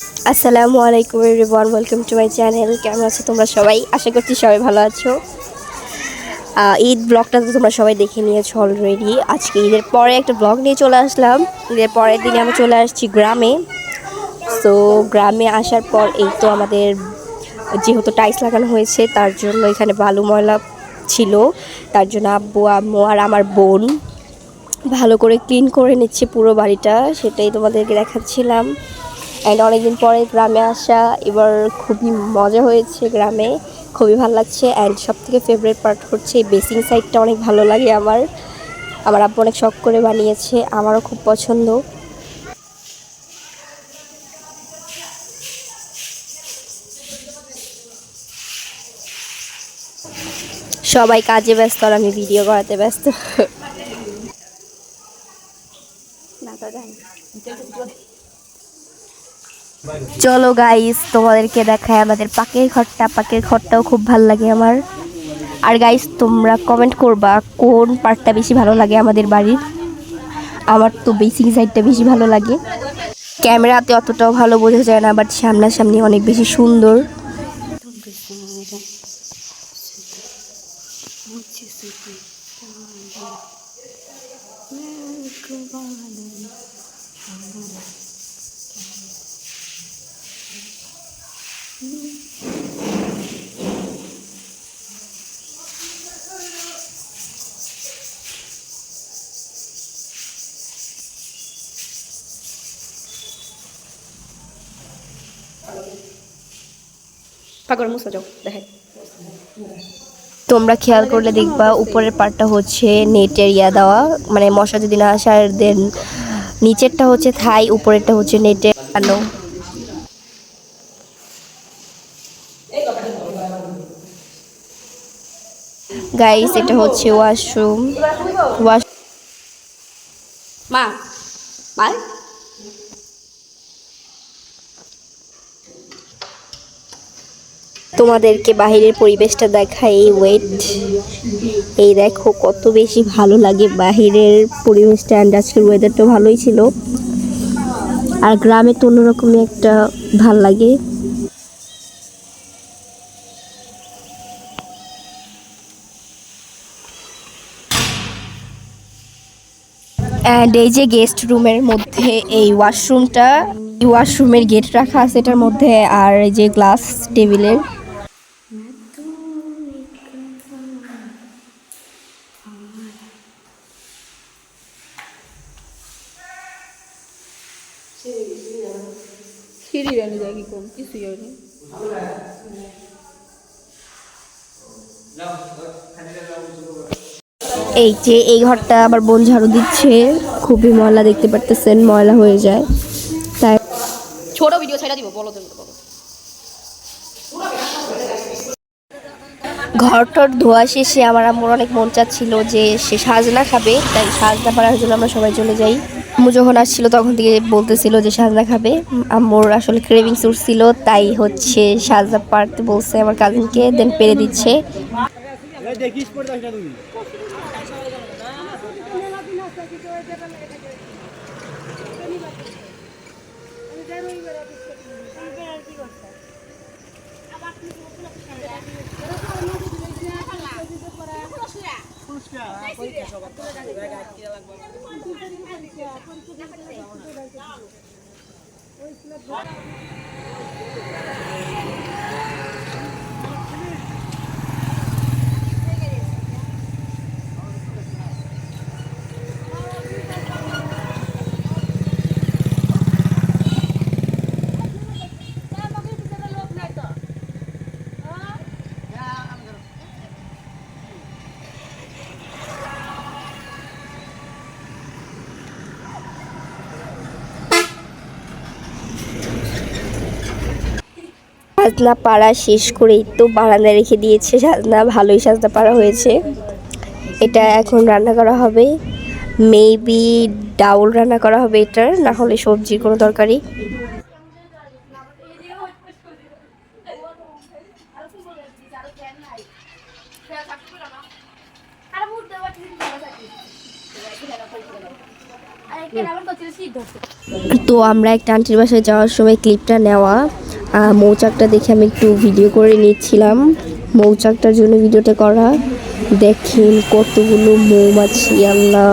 আসসালামু আলাইকুম everyone, welcome to my channel. কেমন আছো তোমরা সবাই? আশা করছি সবাই ভালো আছো। ঈদ ব্লগটা তো তোমরা সবাই দেখে নিয়েছো অলরেডি। আজকে ঈদের পরে একটা ব্লগ নিয়ে চলে আসলাম। ঈদের পরের দিনে আমি চলে আসছি গ্রামে। তো গ্রামে আসার পর এই তো আমাদের যেহেতু টাইলস লাগানো হয়েছে, তার জন্য এখানে বালু ময়লা ছিল। তার জন্য আব্বু, আম্মু আর আমার বোন ভালো করে ক্লিন করে নিচ্ছে পুরো বাড়িটা, সেটাই তোমাদেরকে দেখাচ্ছিলাম। অ্যান্ড অনেকদিন পরে গ্রামে আসা, এবার খুবই মজা হয়েছে গ্রামে, খুবই ভালো লাগছে। অ্যান্ড সবথেকে ফেভারিট পার্ট হচ্ছে এই বেসিং সাইডটা অনেক ভালো লাগে আমার। আমার আব্বু অনেক শখ করে বানিয়েছে, আমারও খুব পছন্দ। সবাই কাজে ব্যস্ত আর আমি ভিডিও করাতে ব্যস্ত। চলো গাইস, তোমাদেরকে দেখায় আমাদের পাকের ঘরটা। পাকের ঘরটাও খুব ভালো লাগে আমার। আর গাইস, তোমরা কমেন্ট করবা কোন পার্টটা বেশি ভালো লাগে আমাদের বাড়ির। আমার তো বেসিং সাইডটা বেশি ভালো লাগে। ক্যামেরাতে অতটাও ভালো বোঝা যায় না, বাট সামনাসামনি অনেক বেশি সুন্দর। তোমরা খেয়াল করলে দেখবা উপরের পার্টটা হচ্ছে নেটের দেওয়া, মানে মশা যদি না আসে। আর দেন নিচেরটা হচ্ছে থাই, উপরেরটা হচ্ছে নেটের আলো। গাইস, এটা হচ্ছে ওয়াশরুম। ওয়াশ মা মা তোমাদেরকে বাহিরের পরিবেশটা দেখাই। ওয়েট, এই দেখো কত বেশি ভালো লাগে বাহিরের পরিবেশটা। অ্যান্ড আজকের ওয়েদারটা ভালোই ছিল। আর গ্রামে তো অন্যরকমই একটা ভাল লাগে। অ্যান্ড এই যে গেস্ট রুমের মধ্যে এই ওয়াশরুমটা, ওয়াশরুমের গেট রাখা আছে এটার মধ্যে। আর এই যে গ্লাস টেবিলের, এই যে এই ঘরটা আবার বোন ঝাড়ু দিচ্ছে। খুবই ময়লা, দেখতে পারতেছেন ময়লা হয়ে যায়। তাই ছোট ভিডিও ছেড়ে দিব, বলো তো। ঘরটর ধোয়া শেষে আমার আম্মুর অনেক মন চাচ্ছিল যে সে সাজনা খাবে, তাই সাজনা পাড়ার জন্য আমরা সবাই চলে যাই। আম্মু যখন আসছিল তখন থেকে বলতেছিল যে সাজনা খাবে। আম্মুর আসলে ক্রেভিংস উঠছিল, তাই হচ্ছে সাজনা পাড়তে বলছে আমার কাজিনকে, দেন পেরে দিচ্ছে। সাজনা পাড়া শেষ করেই তো বারান্দায় রেখে দিয়েছে সাজনা। ভালোই সাজনা পাড়া হয়েছে। এটা এখন রান্না করা হবে, মেবি ডাউল রান্না করা হবে এটার, না হলে সবজির কোনো তরকারি। তো আমরা একটা আন্টির বাসায় যাওয়ার সময় ক্লিপটা নেওয়া, মৌচাকটা দেখে আমি একটু ভিডিও করে নিচ্ছিলাম। মৌচাকটার জন্য ভিডিওটা করা। দেখেন কতগুলো মৌমাছি, আল্লাহ।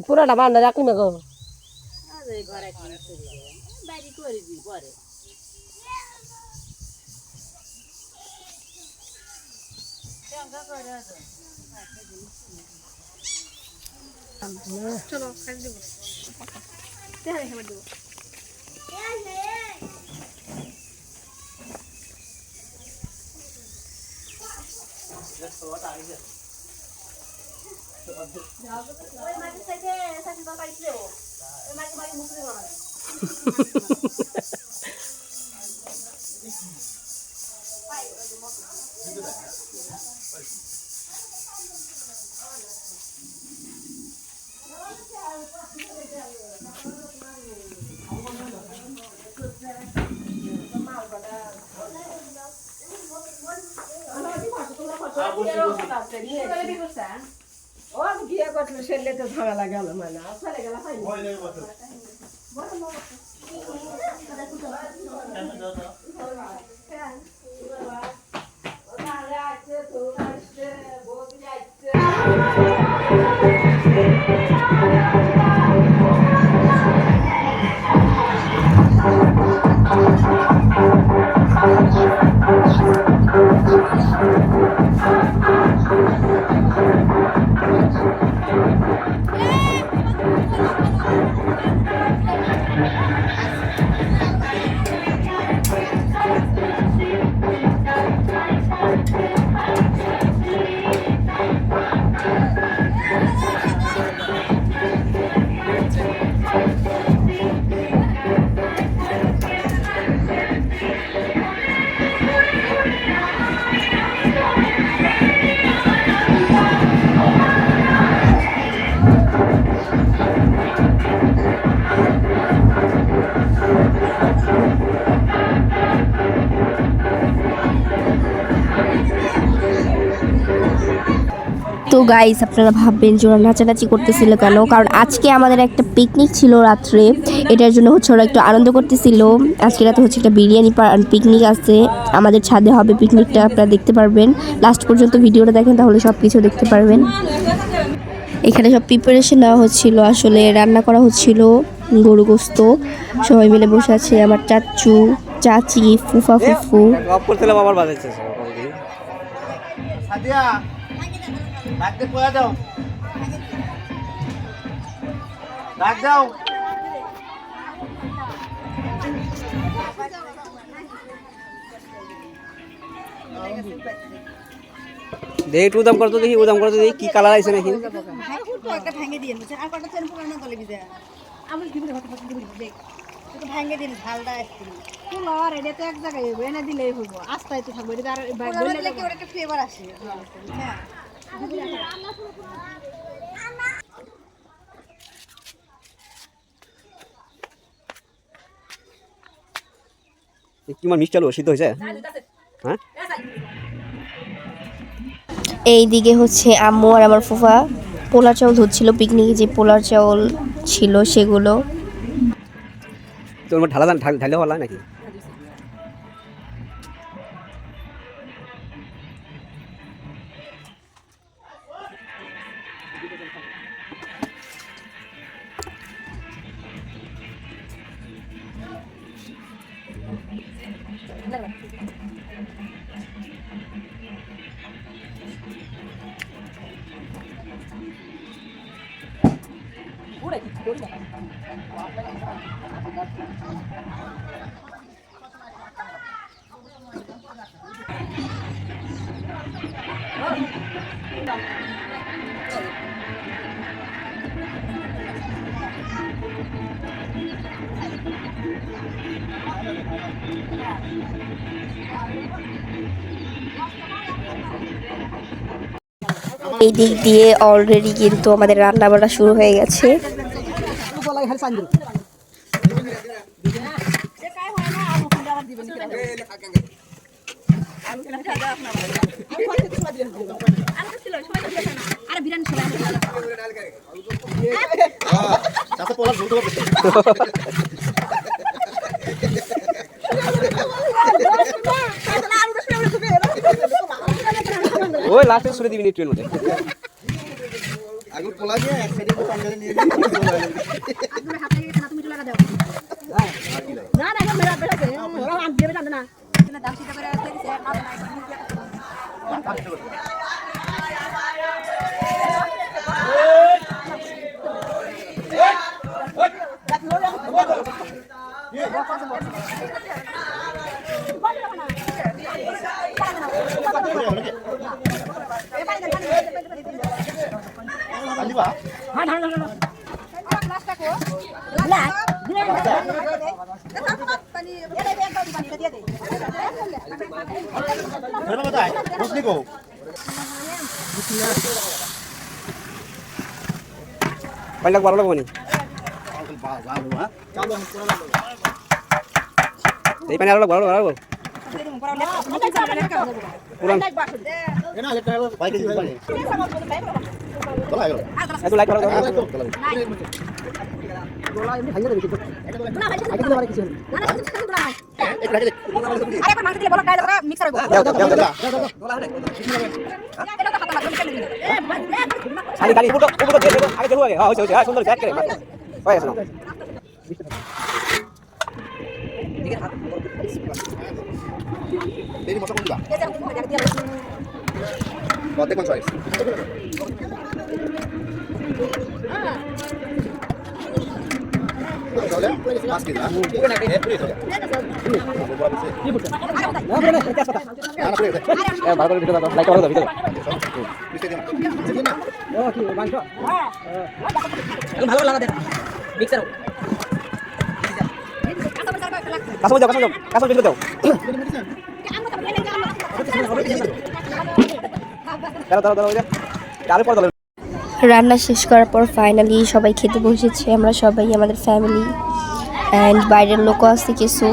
পুরাটা বান্ধা রাখলি না গো। চলো বিয়ে করলে সেলে তো ঝামেলা গেল মানে চলে গেল তো গাইস, আপনারা ভাববেন যে ওরা নাচানাচি করতেছিল কেন? কারণ আজকে আমাদের একটা পিকনিক ছিল রাত্রে, এটার জন্য হচ্ছে ওরা একটু আনন্দ করতেছিল। আজকে রাতে হচ্ছে একটা বিরিয়ানি পিকনিক আছে, আমাদের ছাদে হবে পিকনিকটা, আপনারা দেখতে পারবেন। লাস্ট পর্যন্ত ভিডিওটা দেখেন, তাহলে সব কিছু দেখতে পারবেন। এখানে সব প্রিপারেশন নেওয়া হচ্ছিল, আসলে রান্না করা হচ্ছিল গরু গোস্ত। সবাই মিলে বসে আছে, আমার চাচু, চাচি, ফুফা, ফুফু। দেখি একটু উদাম করতো, দেখি উদাম করতো, দেখি কি কালার আছে নাকি। ভেঙে দিয়ে আর কটা চেন পুরানো গলে বিজে আমি দিবি দেখ তো ভেঙে দিন ঝালটা আসছিল ফুল আর এটা তো এক জায়গায় হইব, এনে দিলেই হইব, আস্তায় তো থাকবে এটা আর বললে কি ওটা একটা ফ্লেভার আসে। হ্যাঁ কি মার মিষ্টি আলু সিদ্ধ হয়েছে? হ্যাঁ, এইদিকে হচ্ছে আম্মু আর আমার ফুফা পোলার চাউল ধরছিল, পিকনিকে যে পোলার চাউল ছিল সেগুলো। তোর ঢালে হলা নাকি? এই দিক দিয়ে অলরেডি কিন্তু আমাদের রান্না বান্না শুরু হয়ে গেছে। ওই লাস্টে ছুড়ে দিবি ট্রেন মধ্যে। আগুন পোলা দিয়ে এক সাইডে পাঞ্জাবি নিয়ে পানি লাগবো, আরো লাগবো নি? এই পানি আরো লাগবো, আরো লাগবো। পুরান একটু লাইট ভালো খালি খালি উপর উপর দিয়ে দেবো আগে দেবো আগে হ্যাঁ হয়েছে হ্যাঁ সুন্দর ব্যাক করে হয়ে গেছে না দেরি মশা কোন দিবা কত কোন চয়েস চলে পাঁচ কেজি না এ পুরি চলে কি বলছ না বলে না এটা কথা না পুরি এ ভালো করে ভিতরে লাইট ভালো দাও ভিতরে মিষ্টি দিও না ও কি মাংস হ্যাঁ এখন ভালো লাগা দেন মিক্সার কাঁচা যাও কাঁচা ভিতরে দাও রান্না শেষ করার পর ফাইনালি সবাই খেতে বসেছে। আমরা সবাই আমাদের ফ্যামিলি অ্যান্ড বাইরের লোকও আছে কিছু।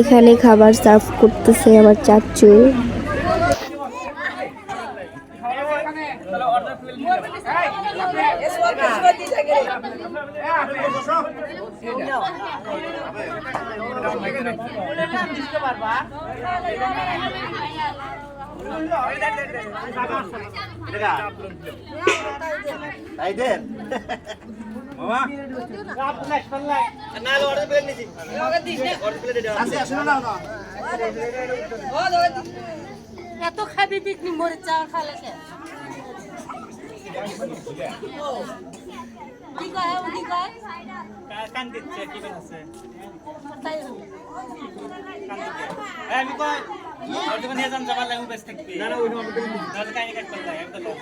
এখানে খাবার সার্ভ করতেছে আমার চাচু। এত খাবি পিকনিক মরে চাল খালে কি কয় উনি কয় কান দিচ্ছে কি আছে তাই আমি কয় আর তুমি নিয়ে যান যাবার লাগবে বেশ থাকবি না না ওই না কাহিনী কাট করতে একদম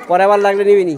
পরে আবার লাগলে নিবি নি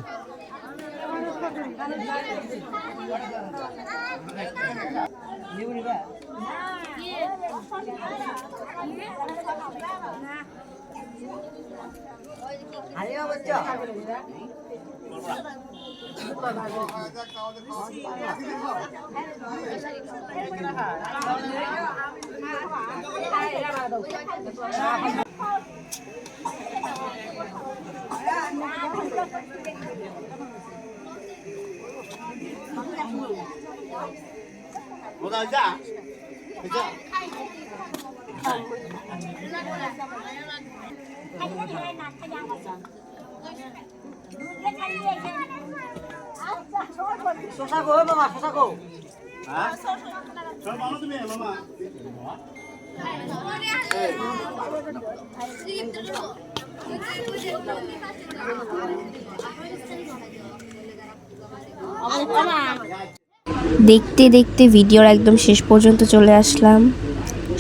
দেখতে দেখতে ভিডিওর একদম শেষ পর্যন্ত চলে আসলাম।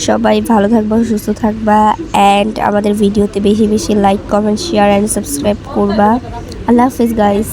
সবাই ভালো থাকবা, সুস্থ থাকবা, অ্যান্ড আমাদের ভিডিওতে বেশি বেশি like, comment, share and subscribe করবা। আল্লাহ হাফিজ গাইস।